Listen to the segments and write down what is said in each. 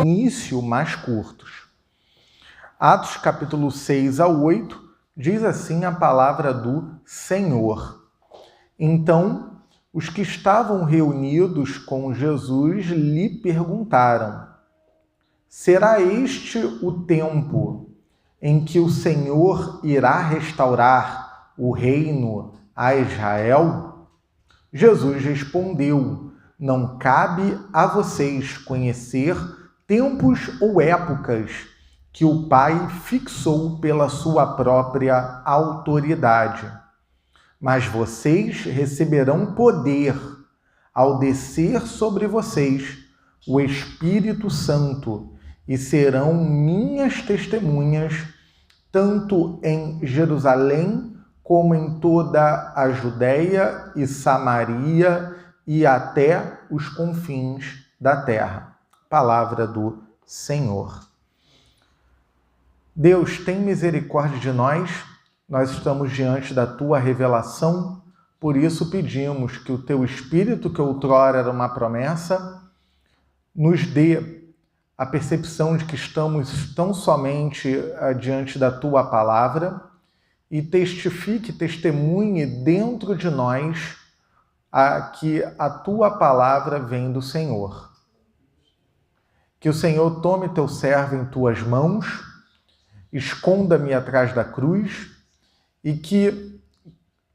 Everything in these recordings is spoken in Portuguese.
início mais curtos. Atos capítulo 6 ao 8 diz assim a palavra do Senhor. Então, os que estavam reunidos com Jesus lhe perguntaram: será este o tempo em que o Senhor irá restaurar o reino a Israel? Jesus respondeu: não cabe a vocês conhecer tempos ou épocas que o Pai fixou pela sua própria autoridade. Mas vocês receberão poder ao descer sobre vocês o Espírito Santo e serão minhas testemunhas, tanto em Jerusalém como em toda a Judéia e Samaria e até os confins da terra. Palavra do Senhor. Deus, tem misericórdia de nós. Nós estamos diante da tua revelação, por isso pedimos que o teu Espírito, que outrora era uma promessa, nos dê a percepção de que estamos tão somente diante da tua palavra e testifique, testemunhe dentro de nós que a tua palavra vem do Senhor. Que o Senhor tome teu servo em tuas mãos, esconda-me atrás da cruz e que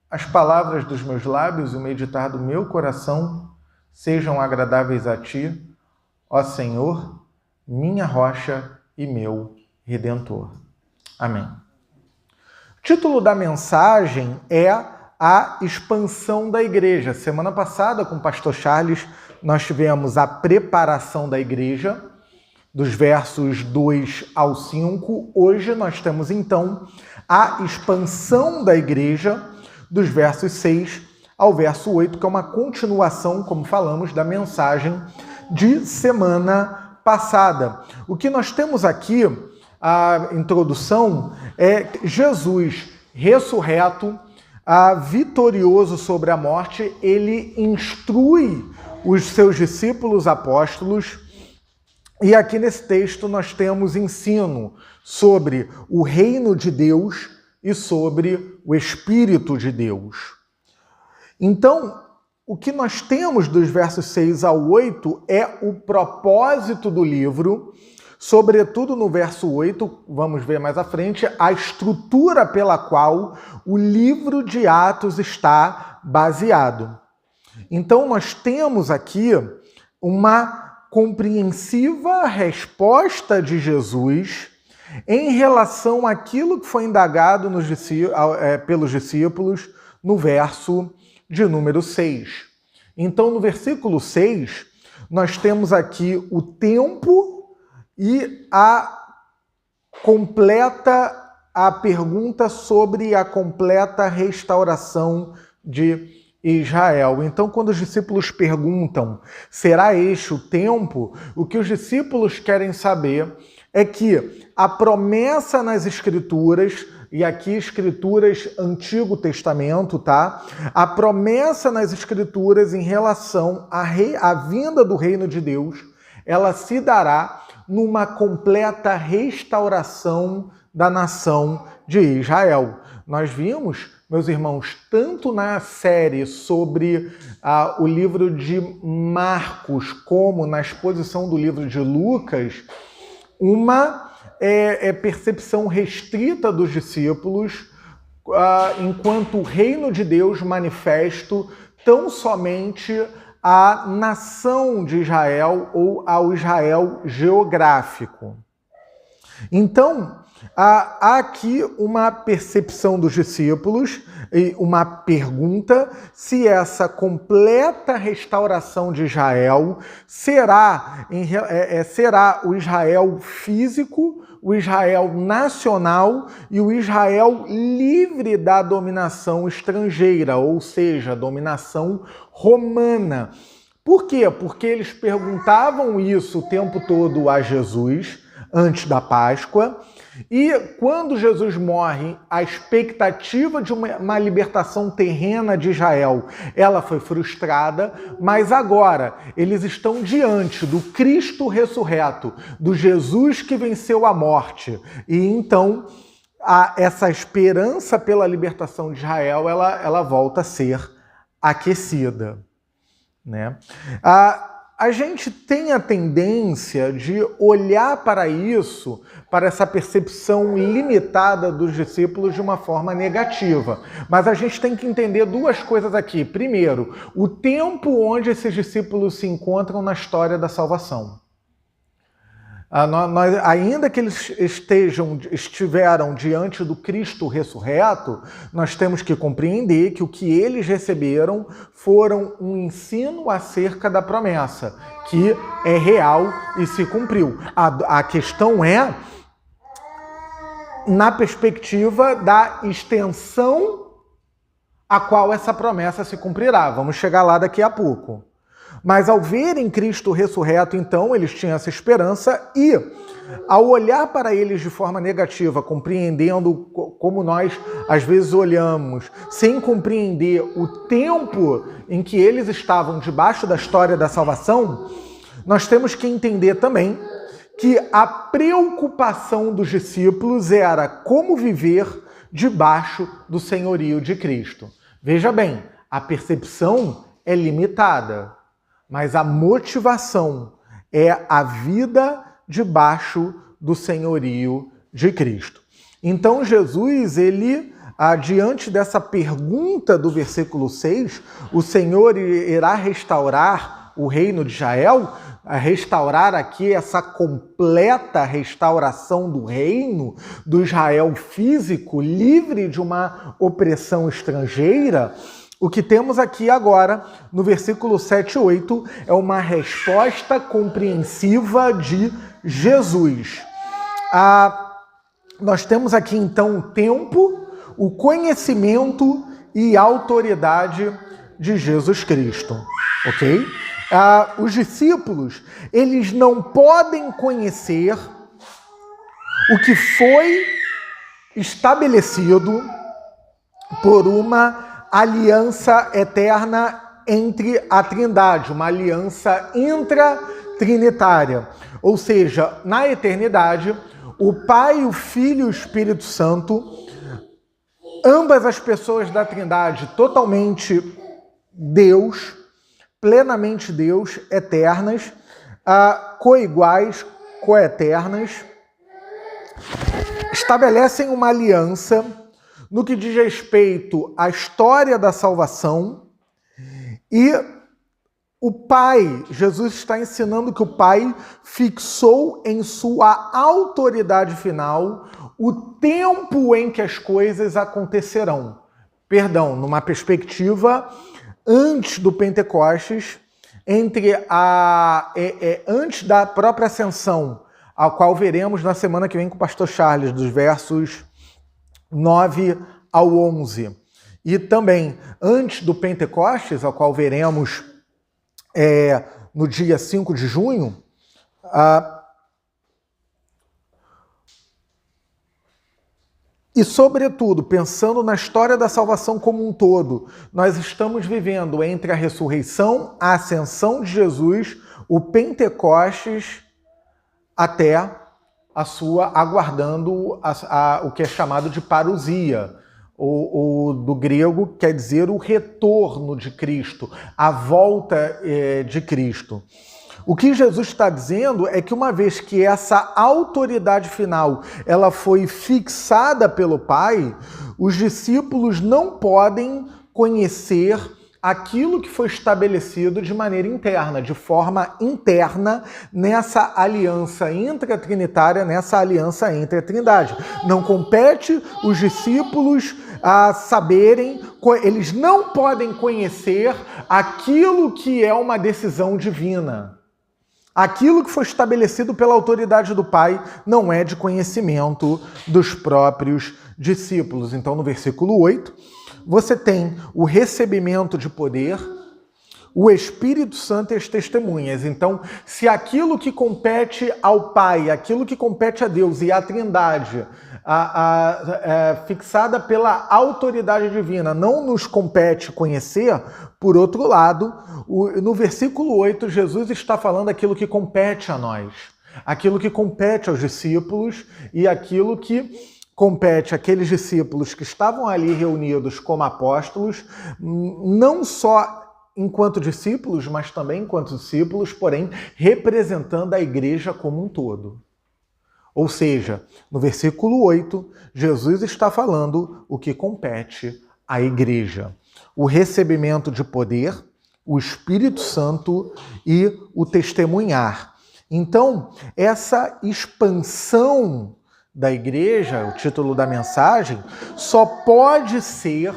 as palavras dos meus lábios e o meditar do meu coração sejam agradáveis a ti, ó Senhor, minha rocha e meu Redentor. Amém. O título da mensagem é a expansão da igreja. Semana passada, com o pastor Charles, nós tivemos a preparação da igreja, dos versos 2 ao 5. Hoje nós temos, então, a expansão da igreja, dos versos 6 ao verso 8, que é uma continuação, como falamos, da mensagem de semana passada. O que nós temos aqui, a introdução, é Jesus ressurreto, vitorioso sobre a morte. Ele instrui os seus discípulos apóstolos. E aqui nesse texto nós temos ensino sobre o reino de Deus e sobre o Espírito de Deus. Então, o que nós temos dos versos 6 ao 8 é o propósito do livro, sobretudo no verso 8, vamos ver mais à frente, a estrutura pela qual o livro de Atos está baseado. Então, nós temos aqui uma compreensiva resposta de Jesus em relação àquilo que foi indagado pelos discípulos no verso de número 6. Então, no versículo 6, nós temos aqui o tempo e a pergunta sobre a completa restauração de Israel. Então, quando os discípulos perguntam, será este o tempo? O que os discípulos querem saber é que a promessa nas Escrituras, e aqui Escrituras Antigo Testamento, tá? A promessa nas Escrituras em relação à vinda do reino de Deus, ela se dará numa completa restauração da nação de Israel. Nós vimos, meus irmãos, tanto na série sobre o livro de Marcos, como na exposição do livro de Lucas, uma percepção restrita dos discípulos enquanto o reino de Deus manifesto tão somente à nação de Israel ou ao Israel geográfico. Então, há aqui uma percepção dos discípulos e uma pergunta se essa completa restauração de Israel será o Israel físico, o Israel nacional e o Israel livre da dominação estrangeira, ou seja, dominação romana. Por quê? Porque eles perguntavam isso o tempo todo a Jesus, antes da Páscoa. E quando Jesus morre, a expectativa de uma libertação terrena de Israel, ela foi frustrada, mas agora eles estão diante do Cristo ressurreto, do Jesus que venceu a morte. E então essa esperança pela libertação de Israel, ela volta a ser aquecida, né? A gente tem a tendência de olhar para isso, para essa percepção limitada dos discípulos de uma forma negativa. Mas a gente tem que entender duas coisas aqui. Primeiro, o tempo onde esses discípulos se encontram na história da salvação. Ainda que eles estiveram diante do Cristo ressurreto, nós temos que compreender que o que eles receberam foram um ensino acerca da promessa, que é real e se cumpriu. A questão é na perspectiva da extensão a qual essa promessa se cumprirá. Vamos chegar lá daqui a pouco. Mas ao verem Cristo ressurreto, então, eles tinham essa esperança e, ao olhar para eles de forma negativa, compreendendo como nós, às vezes, olhamos, sem compreender o tempo em que eles estavam debaixo da história da salvação, nós temos que entender também que a preocupação dos discípulos era como viver debaixo do senhorio de Cristo. Veja bem, a percepção é limitada. Mas a motivação é a vida debaixo do senhorio de Cristo. Então Jesus, diante dessa pergunta do versículo 6, o Senhor irá restaurar o reino de Israel, restaurar aqui essa completa restauração do reino, do Israel físico, livre de uma opressão estrangeira. O que temos aqui agora, no versículo 7 e 8, é uma resposta compreensiva de Jesus. Nós temos aqui, então, o tempo, o conhecimento e a autoridade de Jesus Cristo, ok? Os discípulos, eles não podem conhecer o que foi estabelecido por uma aliança eterna entre a Trindade, uma aliança intratrinitária. Ou seja, na eternidade, o Pai, o Filho e o Espírito Santo, ambas as pessoas da Trindade, totalmente Deus, plenamente Deus, eternas, coiguais, coeternas, estabelecem uma aliança no que diz respeito à história da salvação, e o Pai, Jesus está ensinando que o Pai fixou em sua autoridade final o tempo em que as coisas acontecerão. Perdão, numa perspectiva antes do Pentecostes, antes da própria ascensão, a qual veremos na semana que vem com o pastor Charles, dos versos 9 ao 11. E também antes do Pentecostes, ao qual veremos no dia 5 de junho, e, sobretudo, pensando na história da salvação como um todo, nós estamos vivendo entre a ressurreição, a ascensão de Jesus, o Pentecostes, até a sua, aguardando o que é chamado de parousia, do grego quer dizer o retorno de Cristo, a volta de Cristo. O que Jesus está dizendo é que uma vez que essa autoridade final ela foi fixada pelo Pai, os discípulos não podem conhecer aquilo que foi estabelecido de maneira interna, de forma interna, nessa aliança intratrinitária, nessa aliança entre a Trindade. Não compete os discípulos a saberem, eles não podem conhecer aquilo que é uma decisão divina. Aquilo que foi estabelecido pela autoridade do Pai não é de conhecimento dos próprios discípulos. Então, no versículo 8, você tem o recebimento de poder, o Espírito Santo e as testemunhas. Então, se aquilo que compete ao Pai, aquilo que compete a Deus e à Trindade, fixada pela autoridade divina, não nos compete conhecer, por outro lado, no versículo 8, Jesus está falando aquilo que compete a nós, aquilo que compete aos discípulos e aquilo que compete àqueles discípulos que estavam ali reunidos como apóstolos, não só enquanto discípulos, mas também enquanto discípulos, porém representando a igreja como um todo. Ou seja, no versículo 8, Jesus está falando o que compete à igreja. O recebimento de poder, o Espírito Santo e o testemunhar. Então, essa expansão da igreja, o título da mensagem, só pode ser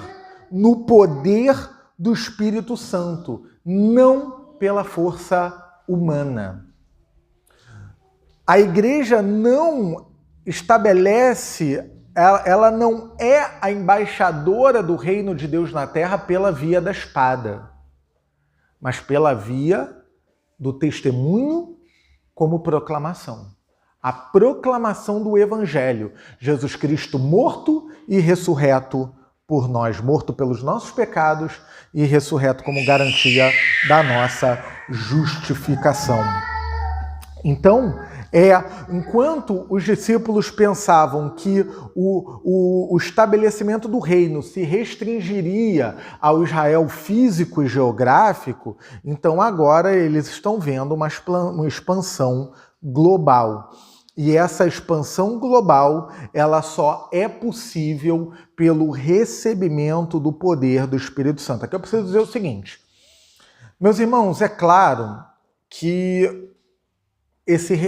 no poder do Espírito Santo, não pela força humana. A igreja não estabelece, ela não é a embaixadora do reino de Deus na terra pela via da espada, mas pela via do testemunho como proclamação. A proclamação do Evangelho. Jesus Cristo morto e ressurreto por nós, morto pelos nossos pecados e ressurreto como garantia da nossa justificação. Então, enquanto os discípulos pensavam que o estabelecimento do reino se restringiria ao Israel físico e geográfico, então agora eles estão vendo uma expansão global. E essa expansão global, ela só é possível pelo recebimento do poder do Espírito Santo. Aqui eu preciso dizer o seguinte, meus irmãos, é claro que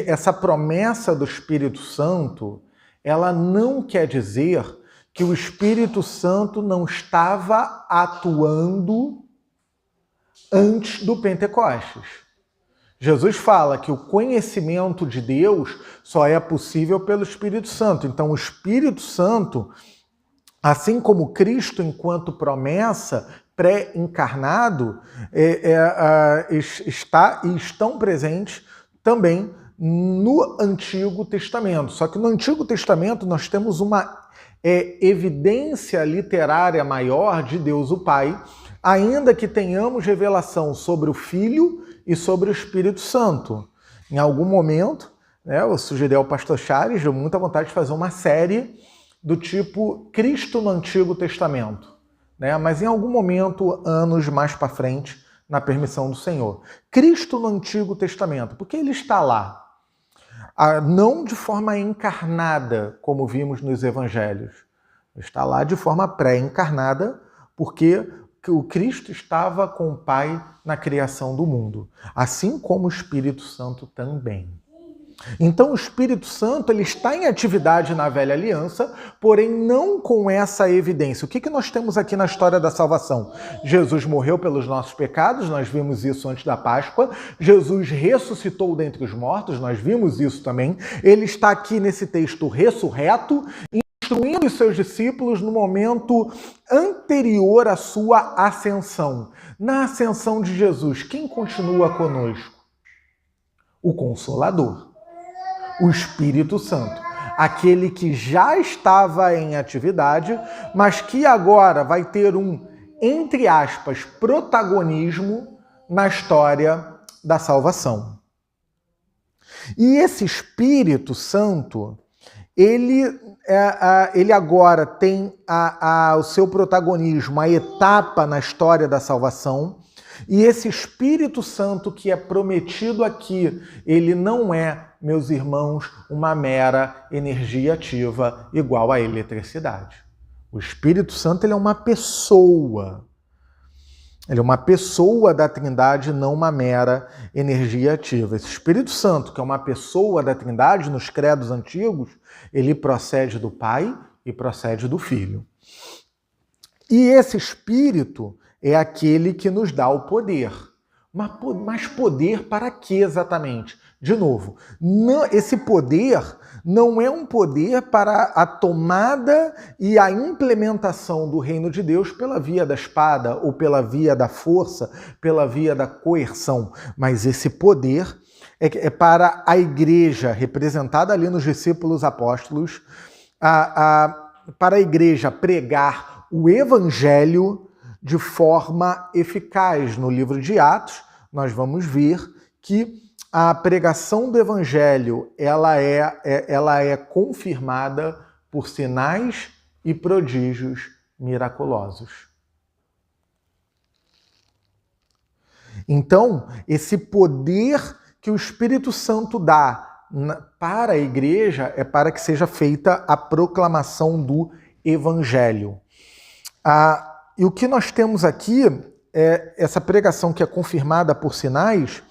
essa promessa do Espírito Santo, ela não quer dizer que o Espírito Santo não estava atuando antes do Pentecostes. Jesus fala que o conhecimento de Deus só é possível pelo Espírito Santo. Então, o Espírito Santo, assim como Cristo enquanto promessa pré-encarnado, estão presentes também no Antigo Testamento. Só que no Antigo Testamento nós temos uma evidência literária maior de Deus o Pai, ainda que tenhamos revelação sobre o Filho e sobre o Espírito Santo. Em algum momento, eu sugeri ao pastor Chares, deu muita vontade de fazer uma série do tipo Cristo no Antigo Testamento, mas em algum momento, anos mais para frente, na permissão do Senhor. Cristo no Antigo Testamento, porque ele está lá, não de forma encarnada, como vimos nos Evangelhos, está lá de forma pré-encarnada, porque o Cristo estava com o Pai na criação do mundo, assim como o Espírito Santo também. Então o Espírito Santo ele está em atividade na velha aliança, porém não com essa evidência. O que nós temos aqui na história da salvação? Jesus morreu pelos nossos pecados, nós vimos isso antes da Páscoa. Jesus ressuscitou dentre os mortos, nós vimos isso também. Ele está aqui nesse texto ressurreto, instruindo os seus discípulos no momento anterior à sua ascensão. Na ascensão de Jesus, quem continua conosco? O Consolador, o Espírito Santo, aquele que já estava em atividade, mas que agora vai ter um, entre aspas, protagonismo na história da salvação. E esse Espírito Santo, ele agora tem o seu protagonismo, a etapa na história da salvação, e esse Espírito Santo que é prometido aqui, ele não é, meus irmãos, uma mera energia ativa igual à eletricidade. O Espírito Santo ele é uma pessoa. Ele é uma pessoa da Trindade, não uma mera energia ativa. Esse Espírito Santo, que é uma pessoa da Trindade, nos credos antigos, ele procede do Pai e procede do Filho. E esse Espírito é aquele que nos dá o poder. Mas poder para quê exatamente? De novo, esse poder não é um poder para a tomada e a implementação do reino de Deus pela via da espada ou pela via da força, pela via da coerção, mas esse poder é para a igreja, representada ali nos discípulos apóstolos, para a igreja pregar o evangelho de forma eficaz. No livro de Atos, nós vamos ver que a pregação do evangelho ela é confirmada por sinais e prodígios miraculosos. Então, esse poder que o Espírito Santo dá para a igreja é para que seja feita a proclamação do evangelho. E o que nós temos aqui é essa pregação que é confirmada por sinais.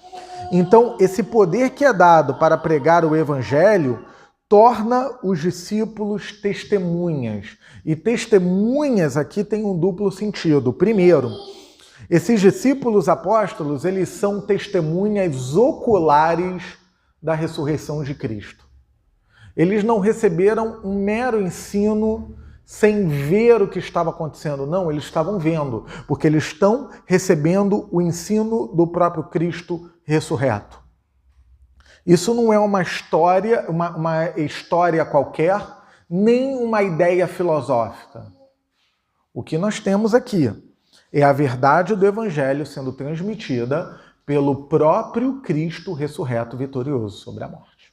Então, esse poder que é dado para pregar o evangelho torna os discípulos testemunhas. E testemunhas aqui tem um duplo sentido. Primeiro, esses discípulos apóstolos, eles são testemunhas oculares da ressurreição de Cristo. Eles não receberam um mero ensino sem ver o que estava acontecendo. Não, eles estavam vendo, porque eles estão recebendo o ensino do próprio Cristo ressurreto. Isso não é uma história qualquer, nem uma ideia filosófica. O que nós temos aqui é a verdade do Evangelho sendo transmitida pelo próprio Cristo ressurreto vitorioso sobre a morte.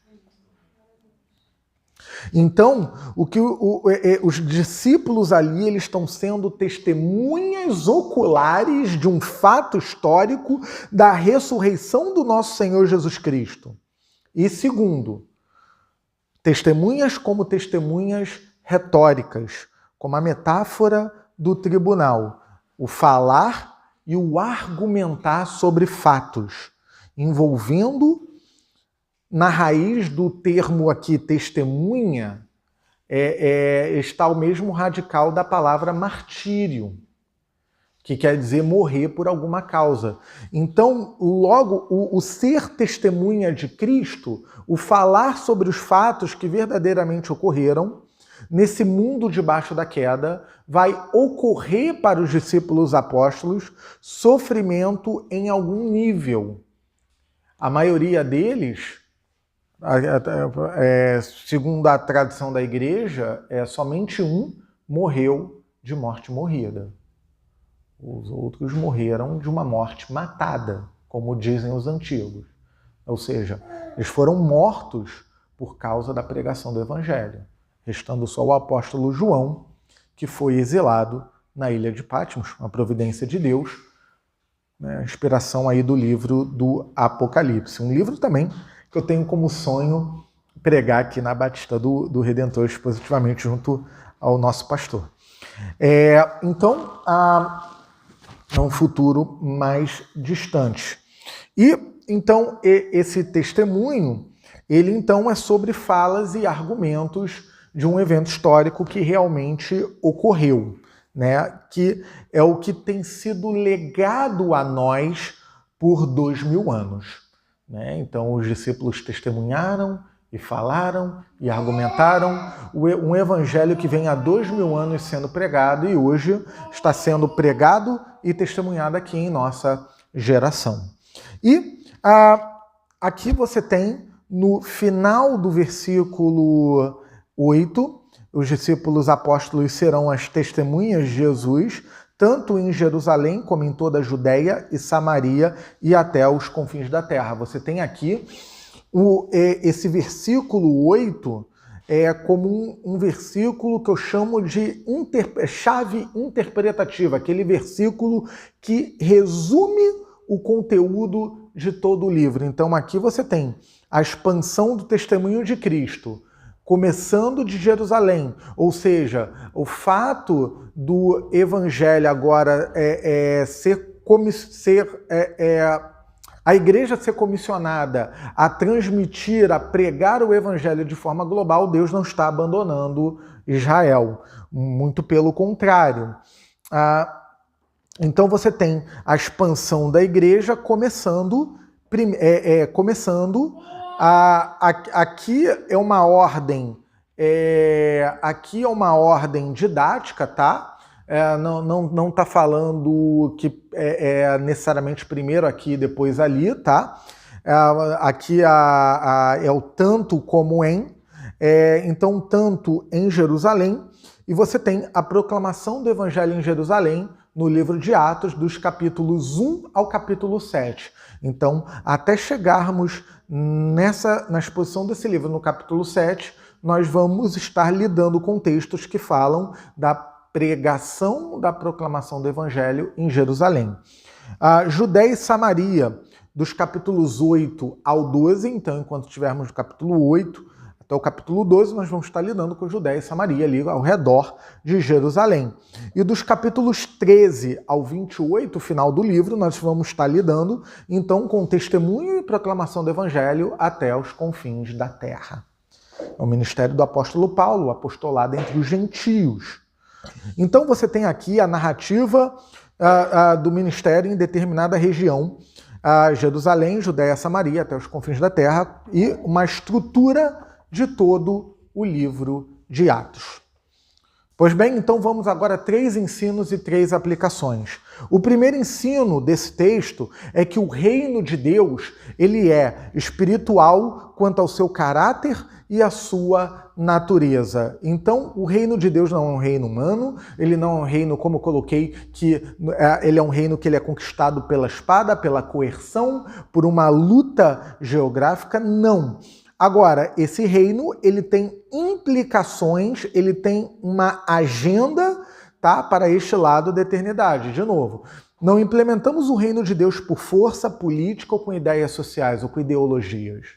Então, os discípulos ali eles estão sendo testemunhas oculares de um fato histórico da ressurreição do nosso Senhor Jesus Cristo. E segundo, testemunhas como testemunhas retóricas, como a metáfora do tribunal, o falar e o argumentar sobre fatos, envolvendo na raiz do termo aqui testemunha está o mesmo radical da palavra martírio, que quer dizer morrer por alguma causa. Então, logo, o ser testemunha de Cristo, o falar sobre os fatos que verdadeiramente ocorreram, nesse mundo debaixo da queda, vai ocorrer para os discípulos apóstolos sofrimento em algum nível. A maioria deles, segundo a tradição da igreja, somente um morreu de morte morrida. Os outros morreram de uma morte matada, como dizem os antigos. Ou seja, eles foram mortos por causa da pregação do Evangelho, restando só o apóstolo João, que foi exilado na ilha de Patmos, uma providência de Deus, né, inspiração aí do livro do Apocalipse. Um livro também que eu tenho como sonho pregar aqui na Batista do Redentor expositivamente junto ao nosso pastor. Então, é um futuro mais distante. E, então, esse testemunho, ele, então, é sobre falas e argumentos de um evento histórico que realmente ocorreu, né? Que é o que tem sido legado a nós por 2000 anos. Né? Então, os discípulos testemunharam e falaram e argumentaram um evangelho que vem há 2000 anos sendo pregado e hoje está sendo pregado e testemunhado aqui em nossa geração. E aqui você tem, no final do versículo 8, os discípulos apóstolos serão as testemunhas de Jesus, tanto em Jerusalém como em toda a Judéia e Samaria e até os confins da terra. Você tem aqui esse versículo 8 como um versículo que eu chamo de chave interpretativa, aquele versículo que resume o conteúdo de todo o livro. Então aqui você tem a expansão do testemunho de Cristo, começando de Jerusalém, ou seja, o fato do evangelho agora a igreja ser comissionada a transmitir, a pregar o evangelho de forma global, Deus não está abandonando Israel, muito pelo contrário. Então você tem a expansão da igreja começando Aqui é uma ordem, aqui é uma ordem didática, tá? Não tá falando que é necessariamente primeiro aqui e depois ali, tá? Aqui é o tanto como em, então tanto em Jerusalém, e você tem a proclamação do Evangelho em Jerusalém no livro de Atos, dos capítulos 1 ao capítulo 7. Então, até chegarmos na exposição desse livro no capítulo 7, nós vamos estar lidando com textos que falam da pregação da proclamação do Evangelho em Jerusalém. Judéia e Samaria, dos capítulos 8 ao 12, então, enquanto estivermos no capítulo 8 até o capítulo 12, nós vamos estar lidando com Judéia e Samaria, ali ao redor de Jerusalém. E dos capítulos 13 ao 28, final do livro, nós vamos estar lidando, então, com testemunho e proclamação do Evangelho até os confins da terra. É o ministério do apóstolo Paulo, o apostolado entre os gentios. Então, você tem aqui a narrativa do ministério em determinada região, Jerusalém, Judéia, Samaria, até os confins da terra, e uma estrutura de todo o livro de Atos. Pois bem, então vamos agora a 3 ensinos e 3 aplicações. O primeiro ensino desse texto é que o reino de Deus, ele é espiritual quanto ao seu caráter e à sua natureza. Então, o reino de Deus não é um reino humano, ele não é um reino, como eu coloquei, que ele é um reino que ele é conquistado pela espada, pela coerção, por uma luta geográfica, não. Agora, esse reino, ele tem implicações, ele tem uma agenda, tá, para este lado da eternidade. De novo, não implementamos o reino de Deus por força política ou com ideias sociais ou com ideologias.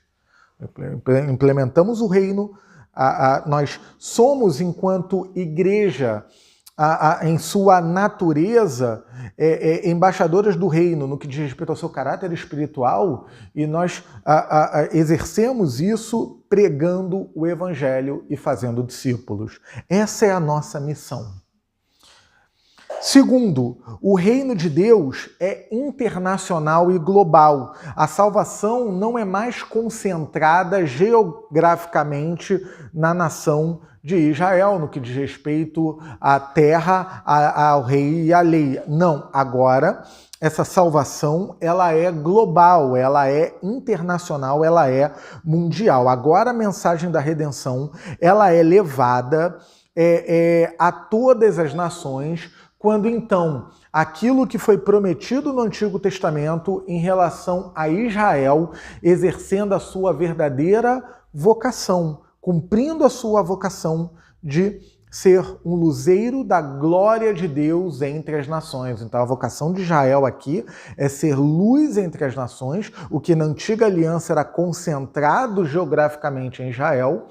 Implementamos o reino, nós somos, enquanto igreja, em sua natureza, embaixadoras do reino no que diz respeito ao seu caráter espiritual, e nós exercemos isso pregando o Evangelho e fazendo discípulos. Essa é a nossa missão. Segundo, o reino de Deus é internacional e global. A salvação não é mais concentrada geograficamente na nação de Israel, no que diz respeito à terra, ao rei e à lei. Não, agora essa salvação ela é global, ela é internacional, ela é mundial. Agora a mensagem da redenção ela é levada a todas as nações, quando então aquilo que foi prometido no Antigo Testamento em relação a Israel, exercendo a sua verdadeira vocação, cumprindo a sua vocação de ser um luzeiro da glória de Deus entre as nações. Então a vocação de Israel aqui é ser luz entre as nações, o que na antiga aliança era concentrado geograficamente em Israel.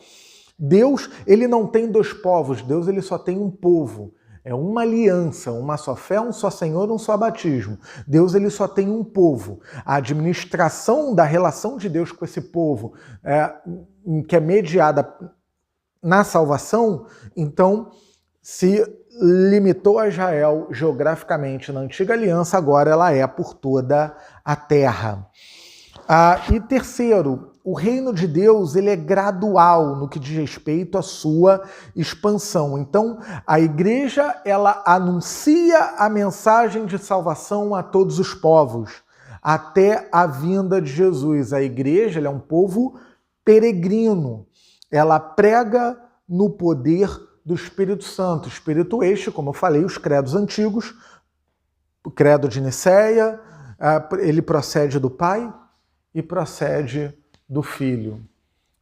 Deus, ele não tem 2 povos, Deus ele só tem um povo. É uma aliança, uma só fé, um só Senhor, um só batismo. Deus ele só tem um povo. A administração da relação de Deus com esse povo, que é mediada na salvação, então se limitou a Israel geograficamente na antiga aliança, agora ela é por toda a terra. E terceiro, o reino de Deus ele é gradual no que diz respeito à sua expansão. Então, a igreja ela anuncia a mensagem de salvação a todos os povos, até a vinda de Jesus. A igreja ela é um povo peregrino. Ela prega no poder do Espírito Santo. Espírito este, como eu falei, os credos antigos, o credo de Nicéia, ele procede do Pai e procede do Filho.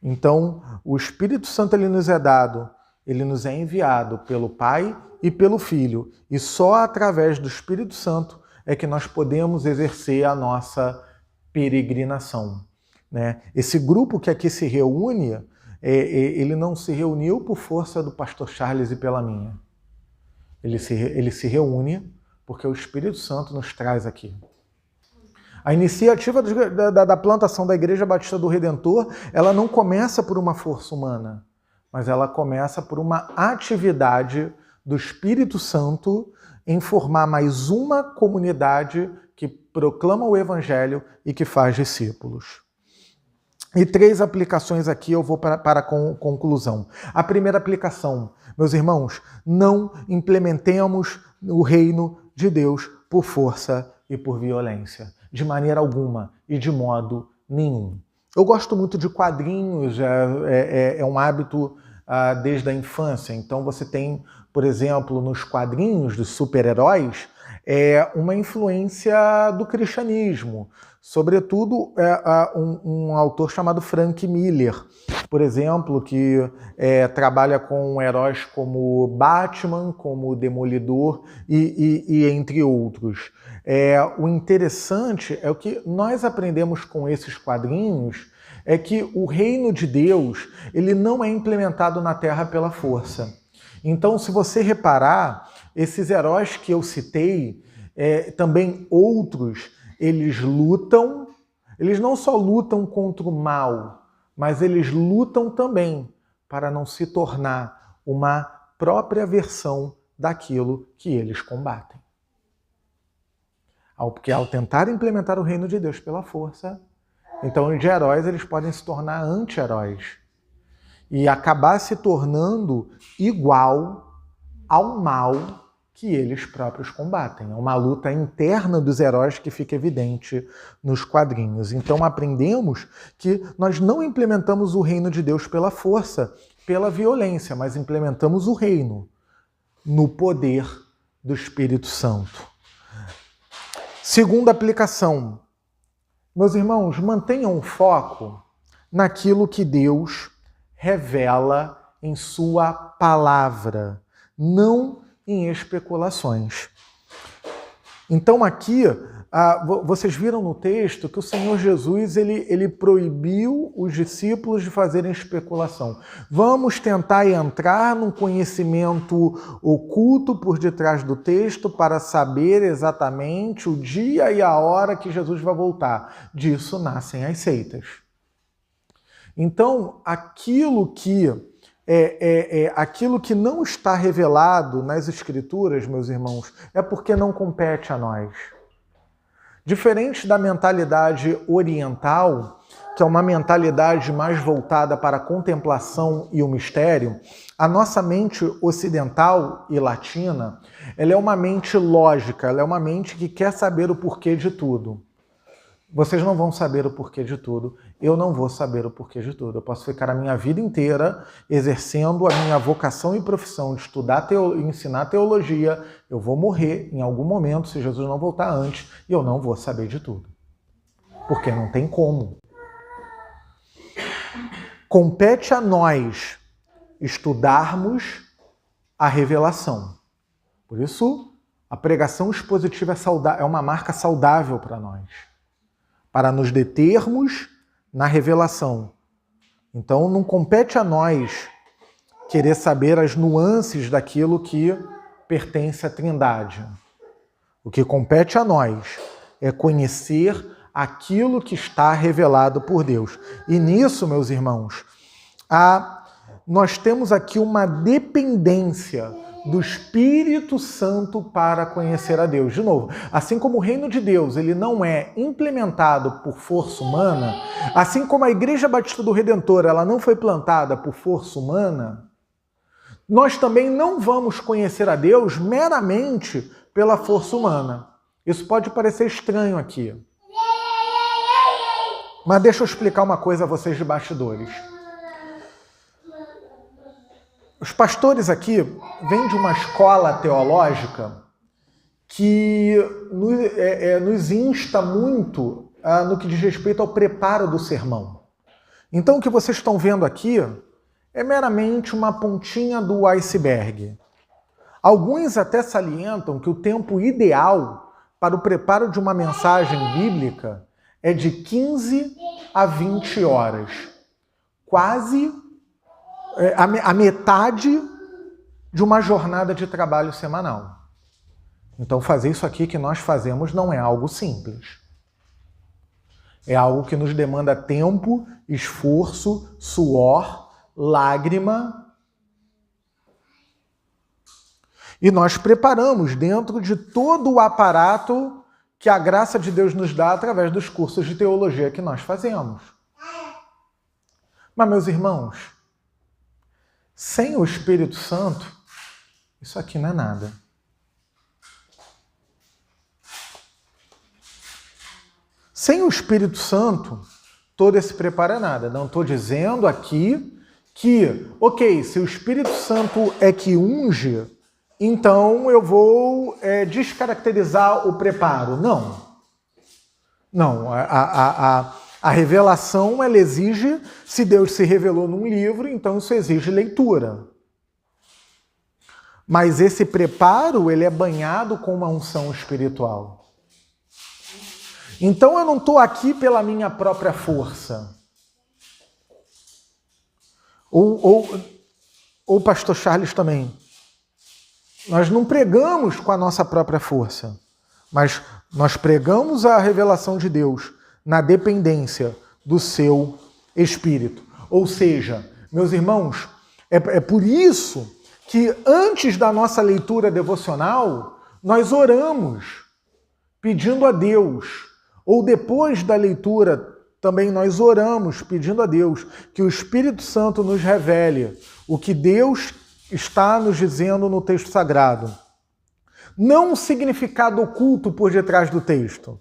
Então, o Espírito Santo ele nos é dado, ele nos é enviado pelo Pai e pelo Filho. E só através do Espírito Santo é que nós podemos exercer a nossa peregrinação, né? Esse grupo que aqui se reúne, ele não se reuniu por força do pastor Charles e pela minha. Ele se reúne porque o Espírito Santo nos traz aqui. A iniciativa da plantação da Igreja Batista do Redentor, ela não começa por uma força humana, mas ela começa por uma atividade do Espírito Santo em formar mais uma comunidade que proclama o Evangelho e que faz discípulos. E 3 aplicações aqui eu vou para a conclusão. A primeira aplicação, meus irmãos, não implementemos o reino de Deus por força e por violência, de maneira alguma e de modo nenhum. Eu gosto muito de quadrinhos, é um hábito desde a infância. Então você tem, por exemplo, nos quadrinhos dos super-heróis, uma influência do cristianismo. Sobretudo, um autor chamado Frank Miller, por exemplo, que trabalha com heróis como Batman, como Demolidor e entre outros. O interessante é o que nós aprendemos com esses quadrinhos, é que o reino de Deus ele não é implementado na Terra pela força. Então, se você reparar, esses heróis que eu citei, também outros, eles lutam, eles não só lutam contra o mal, mas eles lutam também para não se tornar uma própria versão daquilo que eles combatem. Porque ao tentar implementar o reino de Deus pela força, então de heróis eles podem se tornar anti-heróis e acabar se tornando igual ao mal que eles próprios combatem. É uma luta interna dos heróis que fica evidente nos quadrinhos. Então aprendemos que nós não implementamos o reino de Deus pela força, pela violência, mas implementamos o reino no poder do Espírito Santo. Segunda aplicação. Meus irmãos, mantenham o foco naquilo que Deus revela em sua palavra, não em especulações. Então aqui, vocês viram no texto que o Senhor Jesus ele proibiu os discípulos de fazerem especulação. Vamos tentar entrar num conhecimento oculto por detrás do texto para saber exatamente o dia e a hora que Jesus vai voltar. Disso nascem as seitas. Então, aquilo que não está revelado nas Escrituras, meus irmãos, é porque não compete a nós. Diferente da mentalidade oriental, que é uma mentalidade mais voltada para a contemplação e o mistério, a nossa mente ocidental e latina, ela é uma mente lógica, ela é uma mente que quer saber o porquê de tudo. Vocês não vão saber o porquê de tudo, eu não vou saber o porquê de tudo. Eu posso ficar a minha vida inteira exercendo a minha vocação e profissão de estudar e ensinar teologia. Eu vou morrer em algum momento, se Jesus não voltar antes, e eu não vou saber de tudo. Porque não tem como. Compete a nós estudarmos a revelação. Por isso, a pregação expositiva é uma marca saudável para nós, para nos determos na revelação. Então, não compete a nós querer saber as nuances daquilo que pertence à Trindade. O que compete a nós é conhecer aquilo que está revelado por Deus. E nisso, meus irmãos, nós temos aqui uma dependência do Espírito Santo para conhecer a Deus. De novo, assim como o reino de Deus ele não é implementado por força humana, assim como a Igreja Batista do Redentor ela não foi plantada por força humana, nós também não vamos conhecer a Deus meramente pela força humana. Isso pode parecer estranho aqui. Mas deixa eu explicar uma coisa a vocês de bastidores. Os pastores aqui vêm de uma escola teológica que nos insta muito no que diz respeito ao preparo do sermão. Então o que vocês estão vendo aqui é meramente uma pontinha do iceberg. Alguns até salientam que o tempo ideal para o preparo de uma mensagem bíblica é de 15 a 20 horas. Quase a metade de uma jornada de trabalho semanal. Então fazer isso aqui que nós fazemos não é algo simples. É algo que nos demanda tempo, esforço, suor, lágrima. E nós preparamos dentro de todo o aparato que a graça de Deus nos dá através dos cursos de teologia que nós fazemos. Mas, meus irmãos, sem o Espírito Santo, isso aqui não é nada. Sem o Espírito Santo, todo esse preparo é nada. Não estou dizendo aqui que, ok, se o Espírito Santo é que unge, então eu vou descaracterizar o preparo. Não. Não, a revelação, ela exige, se Deus se revelou num livro, então isso exige leitura. Mas esse preparo, ele é banhado com uma unção espiritual. Então eu não estou aqui pela minha própria força. Ou pastor Charles também. Nós não pregamos com a nossa própria força, mas nós pregamos a revelação de Deus na dependência do seu Espírito. Ou seja, meus irmãos, é por isso que antes da nossa leitura devocional, nós oramos pedindo a Deus, ou depois da leitura também nós oramos pedindo a Deus que o Espírito Santo nos revele o que Deus está nos dizendo no texto sagrado. Não um significado oculto por detrás do texto.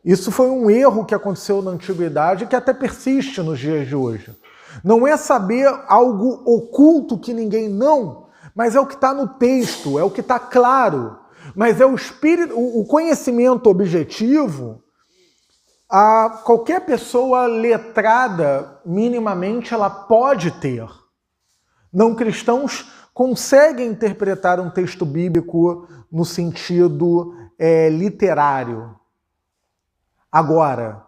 Isso foi um erro que aconteceu na antiguidade e que até persiste nos dias de hoje. Não é saber algo oculto que ninguém não, mas é o que está no texto, é o que está claro. Mas é o espírito, o conhecimento objetivo. Qualquer pessoa letrada, minimamente, ela pode ter. Não cristãos conseguem interpretar um texto bíblico no sentido literário. Agora,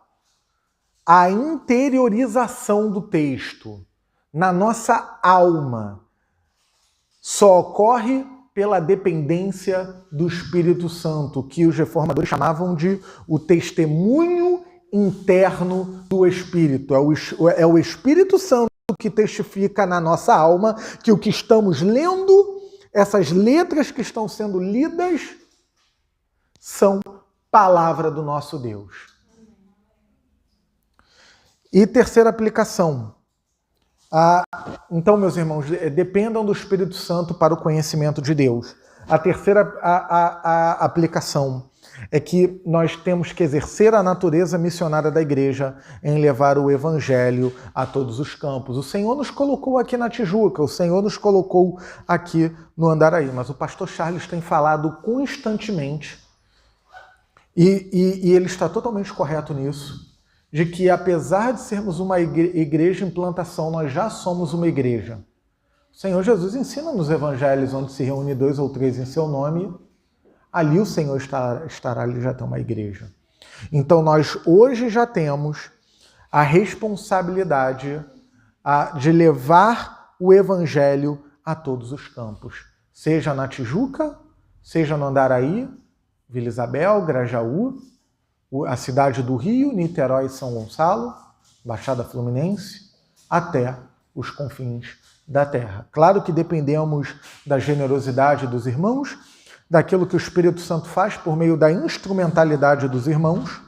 a interiorização do texto na nossa alma só ocorre pela dependência do Espírito Santo, que os reformadores chamavam de o testemunho interno do Espírito. É o Espírito Santo que testifica na nossa alma que o que estamos lendo, essas letras que estão sendo lidas, são palavra do nosso Deus. E terceira aplicação. Então, meus irmãos, dependam do Espírito Santo para o conhecimento de Deus. A terceira aplicação é que nós temos que exercer a natureza missionária da igreja em levar o evangelho a todos os campos. O Senhor nos colocou aqui na Tijuca, o Senhor nos colocou aqui no Andaraí, mas o pastor Charles tem falado constantemente, e ele está totalmente correto nisso, de que apesar de sermos uma igreja em plantação, nós já somos uma igreja. O Senhor Jesus ensina nos evangelhos, onde se reúne 2 ou 3 em seu nome, ali o Senhor estará, ali já tem uma igreja. Então nós hoje já temos a responsabilidade de levar o evangelho a todos os campos, seja na Tijuca, seja no Andaraí, Vila Isabel, Grajaú, a cidade do Rio, Niterói e São Gonçalo, Baixada Fluminense, até os confins da terra. Claro que dependemos da generosidade dos irmãos, daquilo que o Espírito Santo faz por meio da instrumentalidade dos irmãos,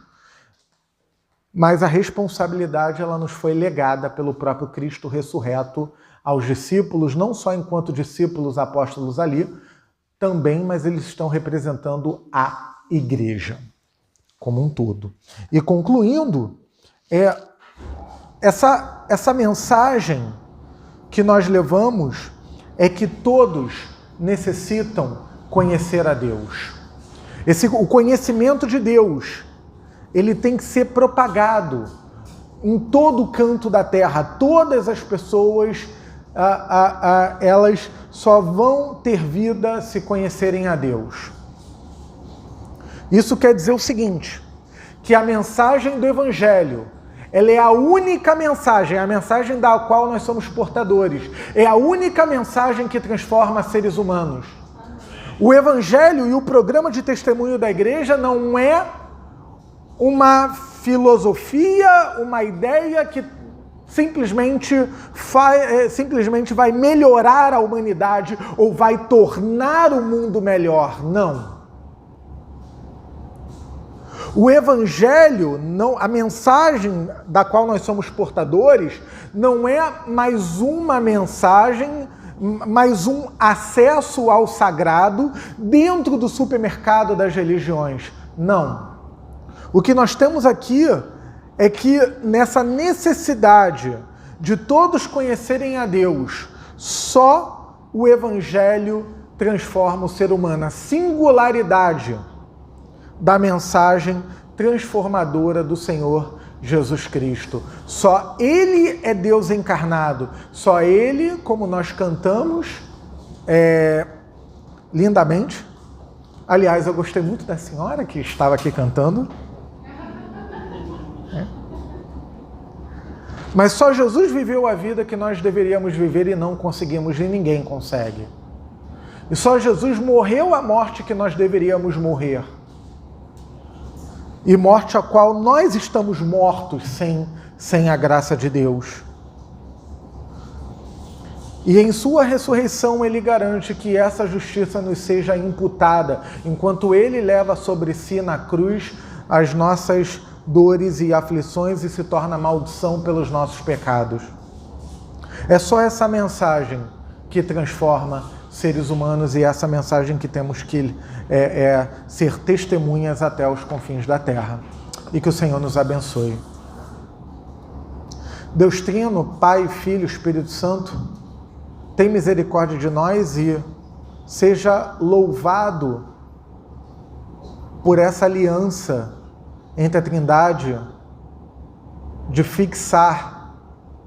mas a responsabilidade ela nos foi legada pelo próprio Cristo ressurreto aos discípulos, não só enquanto discípulos apóstolos ali, também, mas eles estão representando a igreja como um todo. E concluindo, essa mensagem que nós levamos é que todos necessitam conhecer a Deus. O conhecimento de Deus, ele tem que ser propagado em todo canto da terra. Todas as pessoas, elas só vão ter vida se conhecerem a Deus. Isso quer dizer o seguinte, que a mensagem do Evangelho, ela é a única mensagem, a mensagem da qual nós somos portadores. É a única mensagem que transforma seres humanos. O Evangelho e o programa de testemunho da igreja não é uma filosofia, uma ideia que simplesmente vai melhorar a humanidade ou vai tornar o mundo melhor. Não. O Evangelho, não, a mensagem da qual nós somos portadores, não é mais uma mensagem, mais um acesso ao sagrado dentro do supermercado das religiões. Não. O que nós temos aqui é que nessa necessidade de todos conhecerem a Deus, só o Evangelho transforma o ser humano. A singularidade da mensagem transformadora do Senhor Jesus Cristo. Só Ele é Deus encarnado. Só Ele, como nós cantamos lindamente. Aliás, eu gostei muito da senhora que estava aqui cantando. Mas só Jesus viveu a vida que nós deveríamos viver e não conseguimos, e ninguém consegue. E só Jesus morreu a morte que nós deveríamos morrer. E morte a qual nós estamos mortos sem a graça de Deus. E em sua ressurreição Ele garante que essa justiça nos seja imputada, enquanto Ele leva sobre si na cruz as nossas dores e aflições e se torna maldição pelos nossos pecados. É só essa mensagem que transforma seres humanos e essa mensagem que temos que ser testemunhas até os confins da terra. E que o Senhor nos abençoe. Deus Trino, Pai, Filho, Espírito Santo, tem misericórdia de nós e seja louvado por essa aliança entre a Trindade de fixar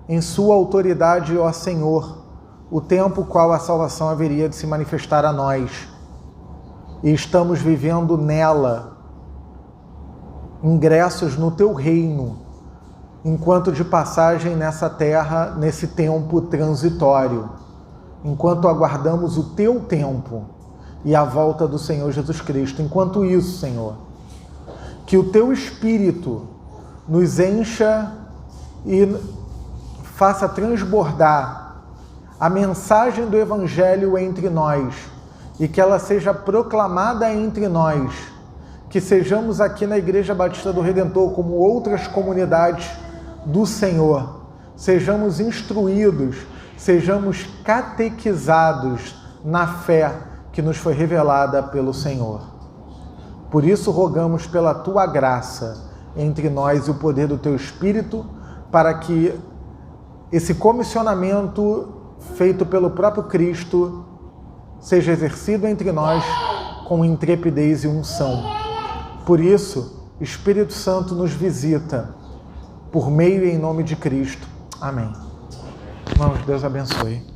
em sua autoridade, ó Senhor, o tempo qual a salvação haveria de se manifestar a nós. E estamos vivendo nela, ingressos no teu reino, enquanto de passagem nessa terra, nesse tempo transitório, enquanto aguardamos o teu tempo e a volta do Senhor Jesus Cristo. Enquanto isso, Senhor, que o teu Espírito nos encha e faça transbordar a mensagem do Evangelho entre nós e que ela seja proclamada entre nós, que sejamos aqui na Igreja Batista do Redentor, como outras comunidades do Senhor, sejamos instruídos, sejamos catequizados na fé que nos foi revelada pelo Senhor. Por isso rogamos pela tua graça entre nós e o poder do teu Espírito, para que esse comissionamento feito pelo próprio Cristo seja exercido entre nós com intrepidez e unção. Por isso, Espírito Santo nos visita por meio e em nome de Cristo. Amém. Irmãos, Deus abençoe.